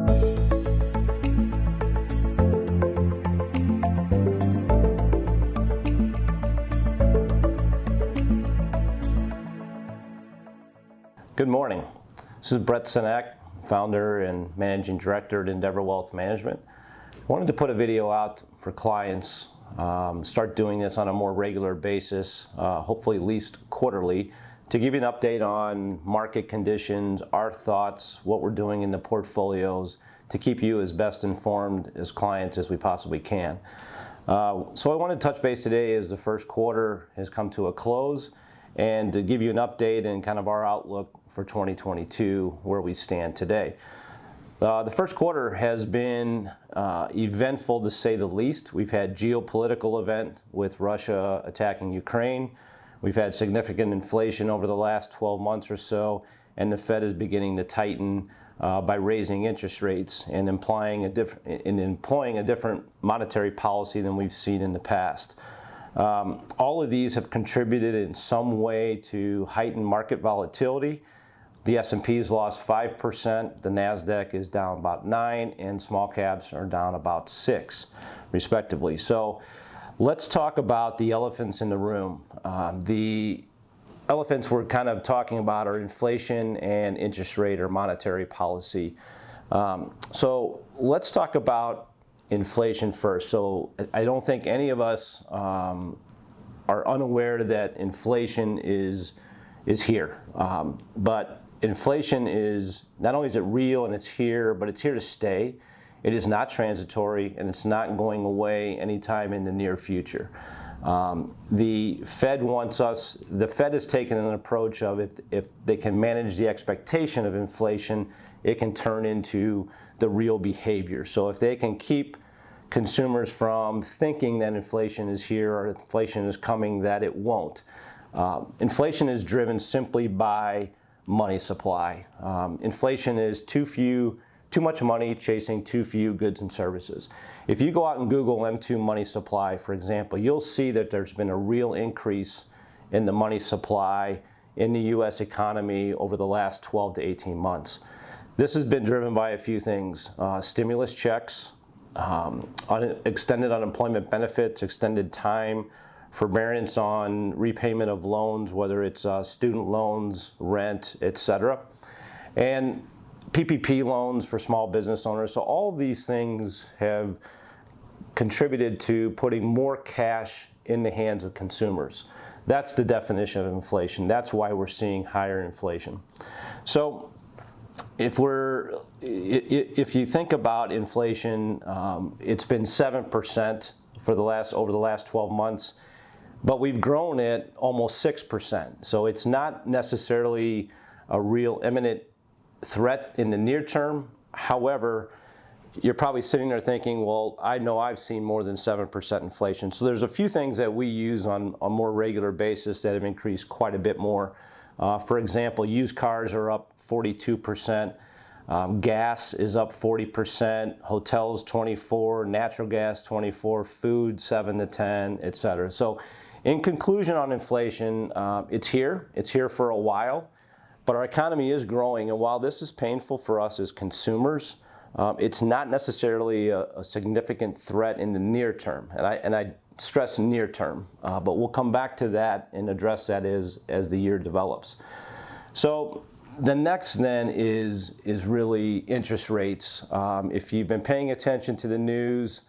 Good morning. This is Bret Sinak, founder and managing director at Endeavor Wealth Management. I wanted to put a video out for clients, start doing this on a more regular basis, hopefully at least quarterly, to give you an update on market conditions, our thoughts, what we're doing in the portfolios, to keep you as best informed as clients as we possibly can. So I want to touch base today as the first quarter has come to a close, and to give you an update and kind of our outlook for 2022, where we stand today. The first quarter has been eventful, to say the least. We've had geopolitical event with Russia attacking Ukraine. We've had significant inflation over the last 12 months or so, and the Fed is beginning to tighten by raising interest rates and employing a different monetary policy than we've seen in the past. All of these have contributed in some way to heightened market volatility. The S&P's lost 5%, the NASDAQ is down about 9%, and small caps are down about 6%, respectively. So let's talk about the elephants in the room. The elephants we're kind of talking about are inflation and interest rate or monetary policy. So let's talk about inflation first. So I don't think any of us are unaware that inflation is here. But inflation is, not only is it real and it's here, but it's here to stay. It is not transitory, and it's not going away anytime in the near future. The Fed has taken an approach of if they can manage the expectation of inflation, it can turn into the real behavior. So if they can keep consumers from thinking that inflation is here or inflation is coming, that it won't. Inflation is driven simply by money supply. Inflation is too much money chasing too few goods and services. If you go out and Google M2 money supply, for example, you'll see that there's been a real increase in the money supply in the U.S. economy over the last 12 to 18 months. This has been driven by a few things: stimulus checks, extended unemployment benefits, extended time, forbearance on repayment of loans, whether it's student loans, rent, etc., and PPP loans for small business owners. So all of these things have contributed to putting more cash in the hands of consumers. That's the definition of inflation. That's why we're seeing higher inflation. So if you think about inflation, it's been 7% over the last 12 months, but we've grown it almost 6%. So it's not necessarily a real imminent threat in the near term. However, you're probably sitting there thinking, well, I know I've seen more than 7% inflation. So there's a few things that we use on a more regular basis that have increased quite a bit more. For example, used cars are up 42%. Gas is up 40%, hotels 24%, natural gas 24%, food 7 to 10%, etc. So in conclusion on inflation, it's here for a while, but our economy is growing, and while this is painful for us as consumers, it's not necessarily a significant threat in the near term, and I stress near term, but we'll come back to that and address that as the year develops. So the next then is really interest rates. If you've been paying attention to the news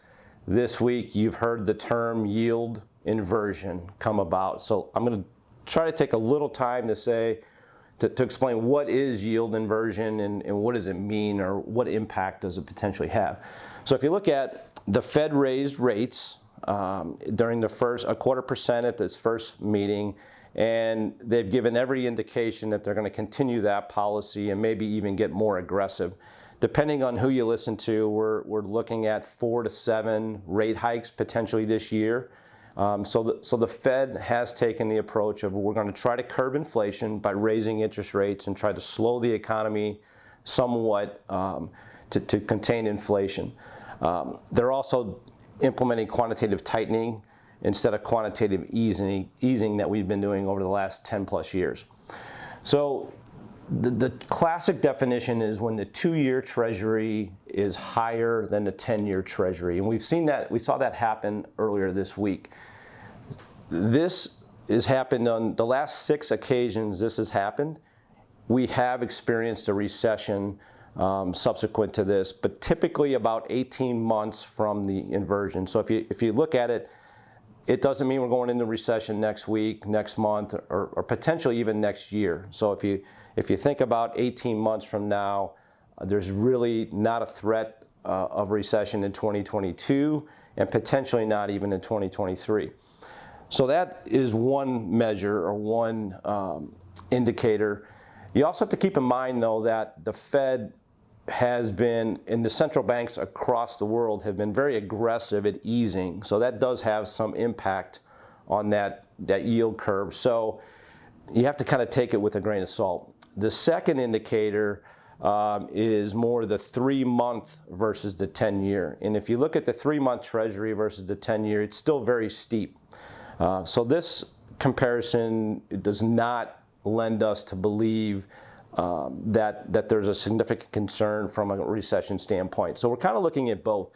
this week, you've heard the term yield inversion come about. So I'm going to try to take a little time to explain what is yield inversion and what does it mean, or what impact does it potentially have. So if you look at the Fed raised rates during a 0.25% at this first meeting, and they've given every indication that they're going to continue that policy and maybe even get more aggressive. Depending on who you listen to, we're looking at 4 to 7 rate hikes potentially this year. So the Fed has taken the approach of, we're going to try to curb inflation by raising interest rates and try to slow the economy somewhat to contain inflation. They're also implementing quantitative tightening instead of quantitative easing that we've been doing over the last 10 plus years. So The classic definition is when the 2-year Treasury is higher than the 10-year Treasury. And we saw that happen earlier this week. This has happened on the last 6 occasions this has happened. We have experienced a recession subsequent to this, but typically about 18 months from the inversion. So if you look at it, it doesn't mean we're going into recession next week, next month, or potentially even next year. So if you think about 18 months from now, there's really not a threat of recession in 2022, and potentially not even in 2023. So that is one measure or one indicator. You also have to keep in mind, though, that the Fed has been, and the central banks across the world have been very aggressive at easing. So that does have some impact on that yield curve. So you have to kind of take it with a grain of salt. The second indicator is more the 3-month versus the 10-year. And if you look at the 3-month Treasury versus the 10-year, it's still very steep. So this comparison does not lend us to believe that there's a significant concern from a recession standpoint. So we're kind of looking at both.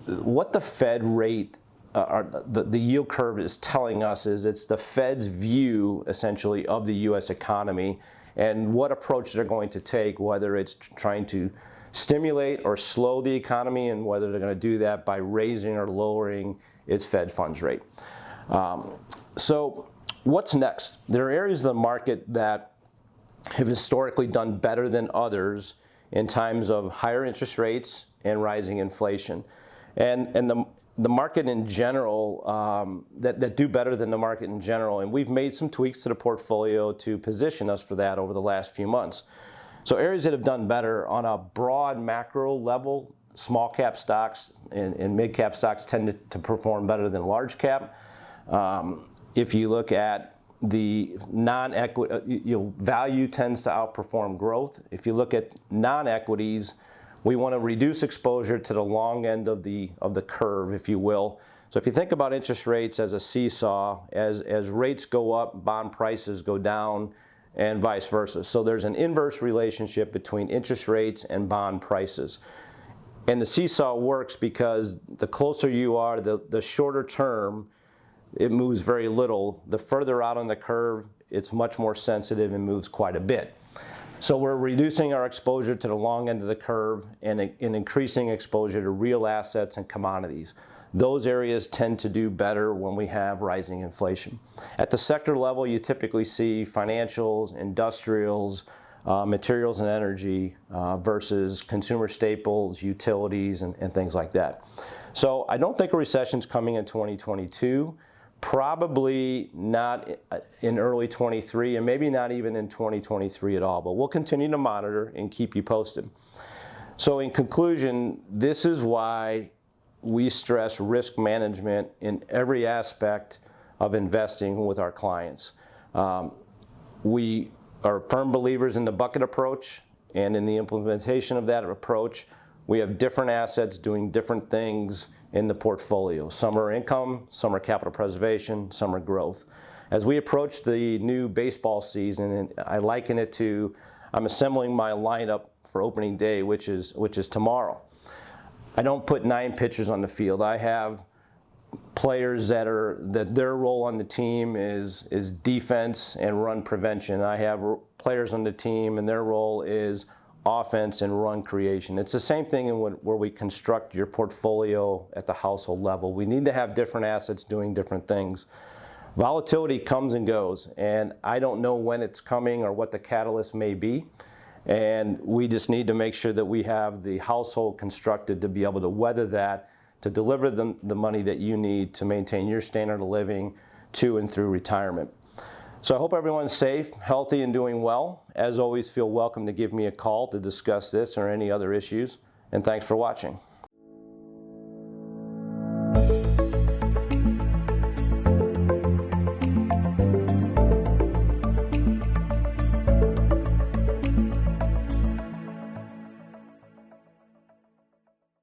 What the Fed rate, the yield curve is telling us is it's the Fed's view, essentially, of the U.S. economy and what approach they're going to take, whether it's trying to stimulate or slow the economy, and whether they're going to do that by raising or lowering its Fed funds rate. So what's next? There are areas of the market that have historically done better than others in times of higher interest rates and rising inflation. And the market in general, that do better than the market in general. And we've made some tweaks to the portfolio to position us for that over the last few months. So areas that have done better on a broad macro level, small cap stocks and mid cap stocks tend to perform better than large cap. If you look at the non-equity, value tends to outperform growth. If you look at non-equities, we want to reduce exposure to the long end of the curve, if you will. So if you think about interest rates as a seesaw, as rates go up, bond prices go down, and vice versa. So there's an inverse relationship between interest rates and bond prices. And the seesaw works because the closer you are, the shorter term, it moves very little. The further out on the curve, it's much more sensitive and moves quite a bit. So we're reducing our exposure to the long end of the curve and increasing exposure to real assets and commodities. Those areas tend to do better when we have rising inflation. At the sector level, you typically see financials, industrials, materials and energy versus consumer staples, utilities, and things like that. So I don't think a recession's coming in 2022. Probably not in early 23, and maybe not even in 2023 at all, but we'll continue to monitor and keep you posted. So in conclusion, this is why we stress risk management in every aspect of investing with our clients. We are firm believers in the bucket approach, and in the implementation of that approach, we have different assets doing different things in the portfolio. Some are income, some are capital preservation, some are growth. As we approach the new baseball season, and I liken it to, I'm assembling my lineup for opening day, which is tomorrow. I don't put 9 pitchers on the field. I have players that their role on the team is defense and run prevention. I have players on the team and their role is offense and run creation. It's the same thing where we construct your portfolio at the household level. We need to have different assets doing different things. Volatility comes and goes, and I don't know when it's coming or what the catalyst may be. And we just need to make sure that we have the household constructed to be able to weather that, to deliver the money that you need to maintain your standard of living to and through retirement. So I hope everyone's safe, healthy, and doing well. As always, feel welcome to give me a call to discuss this or any other issues. And thanks for watching.